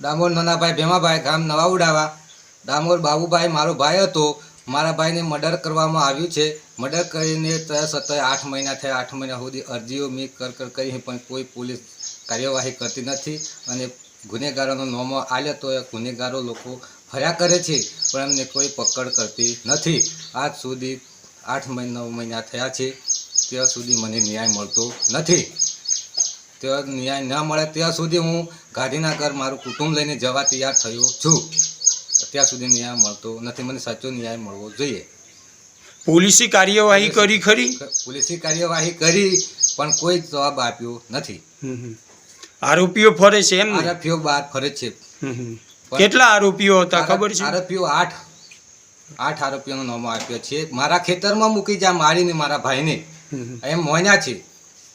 ડામોર નાનાભાઈ ભેમાભાઈ, ગામ નવા ઉડાવા. ડામોર બાબુભાઈ મારો ભાઈ હતો. મારા ભાઈને મર્ડર કરવામાં આવ્યું છે. મર્ડર કરીને સતત 8 મહિના થયા. 8 મહિના સુધી અરજીઓ મેં કરી પણ કોઈ પોલીસ કાર્યવાહી કરતી નથી. અને ગુનેગારોનો નામો આલ્યો તો એ ગુનેગારો લોકો ફર્યા કરે છે પણ એમને કોઈ પકડ કરતી નથી. આજ સુધી 8 મહિના થયા છે, ત્યાં સુધી મને ન્યાય મળતો નથી. ત્યાં ન્યાય ન મળે ત્યાં સુધી હું ગાંધીનગર મારું કુટુંબ લઈને જવા તૈયાર થયો છું. ત્યાં સુધી ન્યાય મળતો નથી. મને સાચો ન્યાય મળવો જોઈએ. પોલીસી કાર્યવાહી કરી ખરી? પોલીસી કાર્યવાહી કરી પણ કોઈ જવાબ આપ્યો નથી. આરોપીઓ ફરે છે એમ? આરોપીઓ બહાર ફરે છે. કેટલા આરોપીઓ હતા ખબર છે? આરોપીઓ 8 આરોપીઓનો નામ આપ્યો છે. મારા ખેતરમાં મૂકી જા મારીને મારા ભાઈને એમ મોન્યા છે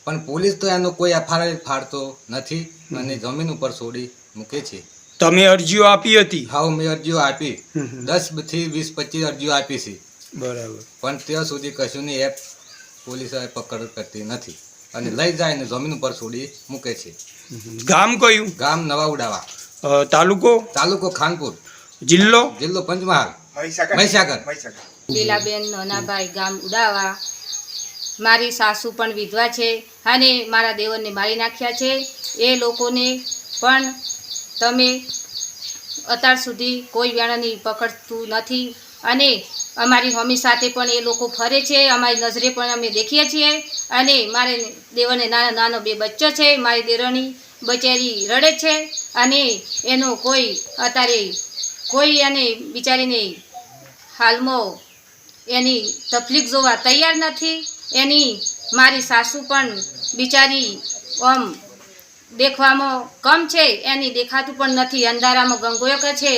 પણ પોલીસ તો એનો કોઈ એફઆઈઆર ફાડતો નથી અને જમીન ઉપર છોડી મૂકે છે. તમે અરજીઓ આપી હતી? હા, મેં અરજીઓ આપી. 10 થી 20 25 અરજીઓ આપી છે. બરાબર. પણ ત્યાં સુધી કશું ની એપ પોલીસ પકડ કરતી નથી અને લઈ જાય ને જમીન ઉપર છોડી મૂકે છે. ગામ કયું? ગામ નવા ઉડાવા. તાલુકો ખાનપુર. જિલ્લો પંચમહાલ, મહીસાગર. લીલાબેન નાનાભાઈ, ગામ ઉડાવા. મારી સાસુ પણ વિધવા છે અને મારા દેવરને મારી નાખ્યા છે. એ લોકોને પણ તમે અત્યાર સુધી કોઈ વેણાની પકડતું નથી અને અમારી મમ્મી સાથે પણ એ લોકો ફરે છે. અમારી નજરે પણ અમે દેખીએ છીએ અને મારે દેવરને નાનો 2 બચ્ચો છે. મારી દેરાણી બચારી રડે છે અને એનો કોઈ અત્યારે કોઈ એને બિચારીને હાલમાં એની તકલીફ જોવા તૈયાર નથી. એની મારી સાસુ પણ બિચારી આમ દેખવામાં કમ છે, એની દેખાતું પણ નથી. અંધારામાં ગંગોયક છે.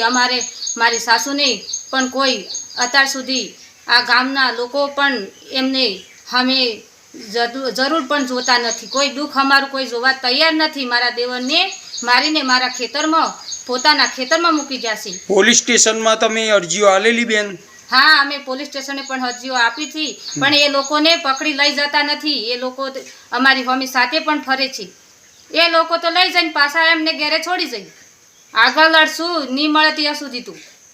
મારી સાસુને પણ કોઈ અત્યાર સુધી આ ગામના લોકો પણ એમને અમે જરૂર પણ જોતા નથી. કોઈ દુઃખ અમારું કોઈ જોવા તૈયાર નથી. મારા દેવરને મારીને મારા ખેતરમાં પોતાના ખેતરમાં મૂકી જશે. પોલીસ સ્ટેશનમાં તમે અરજીઓ આલેલી બેન? હા, અમે પોલીસ સ્ટેશને પણ અરજીઓ આપી હતી પણ એ લોકોને પકડી લઈ જતા નથી. એ લોકો અમારી મમ્મી સાથે પણ ફરે છે. એ લોકો તો લઈ જઈને પાછા એમને ઘરે છોડી જાય. આગળ લડશું નહીં મળે ત્યાં સુધી તું